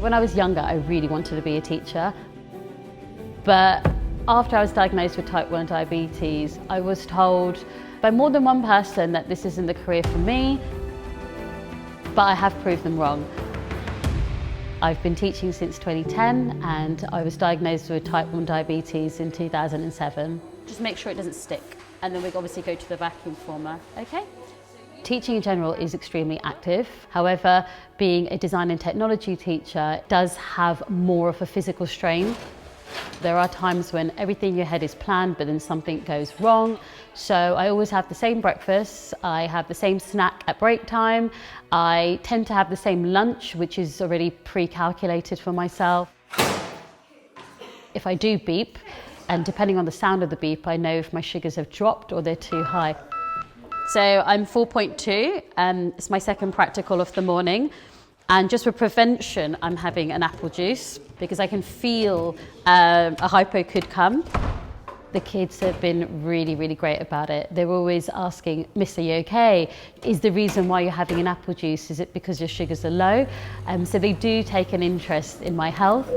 When I was younger, I really wanted to be a teacher, but after I was diagnosed with type 1 diabetes, I was told by more than one person that this isn't the career for me, but I have proved them wrong. I've been teaching since 2010 and I was diagnosed with type 1 diabetes in 2007. Just make sure it doesn't stick, and then we obviously go to the vacuum former, okay? Teaching in general is extremely active. However, being a design and technology teacher does have more of a physical strain. There are times when everything in your head is planned, but then something goes wrong. So I always have the same breakfast, I have the same snack at break time, I tend to have the same lunch, which is already pre-calculated for myself. If I do beep, and depending on the sound of the beep, I know if my sugars have dropped or they're too high. So I'm 4.2, it's my second practical of the morning. And just for prevention, I'm having an apple juice because I can feel a hypo could come. The kids have been really, really great about it. They're always asking, "Miss, are you okay? Is the reason why you're having an apple juice, is it because your sugars are low?" So they do take an interest in my health.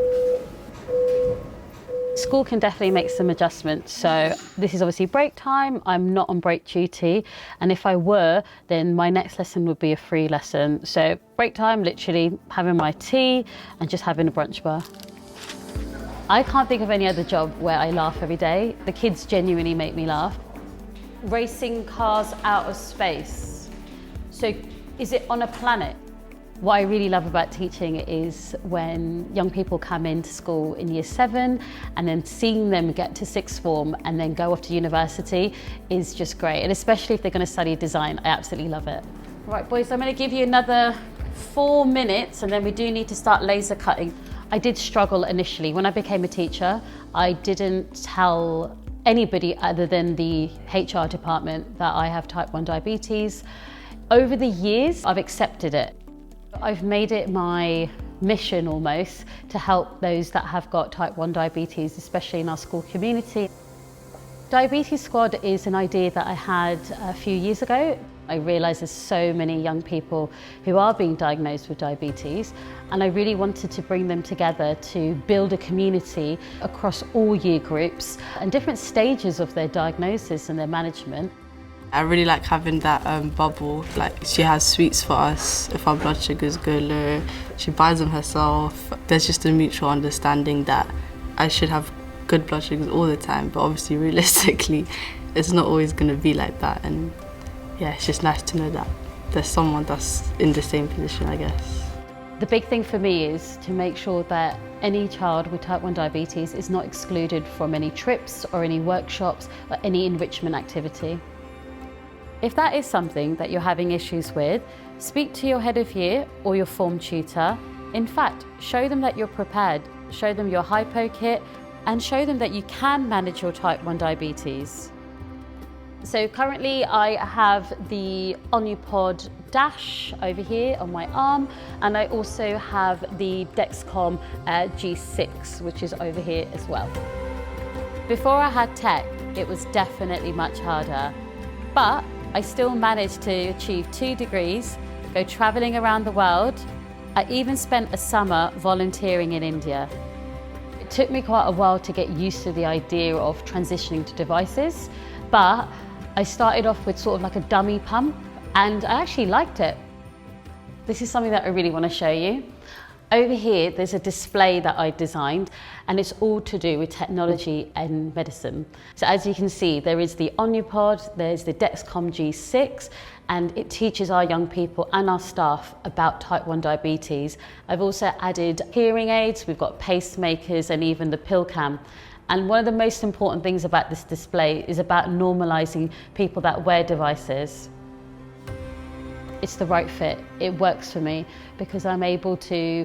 School can definitely make some adjustments. So this is obviously break time. I'm not on break duty. And if I were, then my next lesson would be a free lesson. So break time, literally having my tea and just having a brunch bar. I can't think of any other job where I laugh every day. The kids genuinely make me laugh. Racing cars out of space. So is it on a planet? What I really love about teaching is when young people come into school in year 7 and then seeing them get to sixth form and then go off to university is just great. And especially if they're going to study design, I absolutely love it. Right, boys, I'm going to give you another 4 minutes and then we do need to start laser cutting. I did struggle initially. When I became a teacher, I didn't tell anybody other than the HR department that I have type 1 diabetes. Over the years, I've accepted it. I've made it my mission almost to help those that have got type 1 diabetes, especially in our school community. Diabetes Squad is an idea that I had a few years ago. I realised there's so many young people who are being diagnosed with diabetes, and I really wanted to bring them together to build a community across all year groups and different stages of their diagnosis and their management. I really like having that bubble. Like, she has sweets for us if our blood sugars go low. She buys them herself. There's just a mutual understanding that I should have good blood sugars all the time, but obviously realistically it's not always going to be like that. And yeah, it's just nice to know that there's someone that's in the same position, I guess. The big thing for me is to make sure that any child with type 1 diabetes is not excluded from any trips or any workshops or any enrichment activity. If that is something that you're having issues with, speak to your head of year or your form tutor. In fact, show them that you're prepared, show them your hypo kit, and show them that you can manage your type 1 diabetes. So currently I have the Omnipod Dash over here on my arm, and I also have the Dexcom G6, which is over here as well. Before I had tech, it was definitely much harder, but I still managed to achieve 2 degrees, go traveling around the world. I even spent a summer volunteering in India. It took me quite a while to get used to the idea of transitioning to devices, but I started off with sort of like a dummy pump and I actually liked it. This is something that I really want to show you. Over here, there's a display that I designed, and it's all to do with technology and medicine. So as you can see, there is the Omnipod, there's the Dexcom G6, and it teaches our young people and our staff about type 1 diabetes. I've also added hearing aids, we've got pacemakers, and even the pill cam. And one of the most important things about this display is about normalising people that wear devices. It's the right fit. It works for me because I'm able to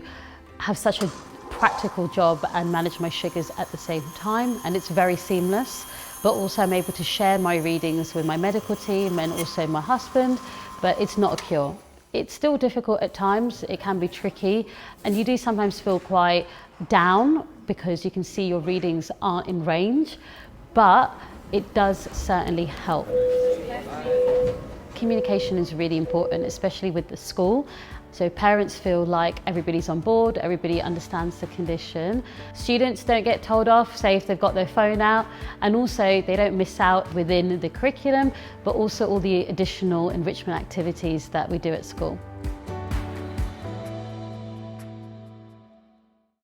have such a practical job and manage my sugars at the same time, and it's very seamless. But also I'm able to share my readings with my medical team and also my husband, but it's not a cure. It's still difficult at times, it can be tricky, and you do sometimes feel quite down because you can see your readings aren't in range, but it does certainly help. Communication is really important, especially with the school, So parents feel like everybody's on board, everybody understands the condition. Students don't get told off, say if they've got their phone out, and also they don't miss out within the curriculum, but also all the additional enrichment activities that we do at school.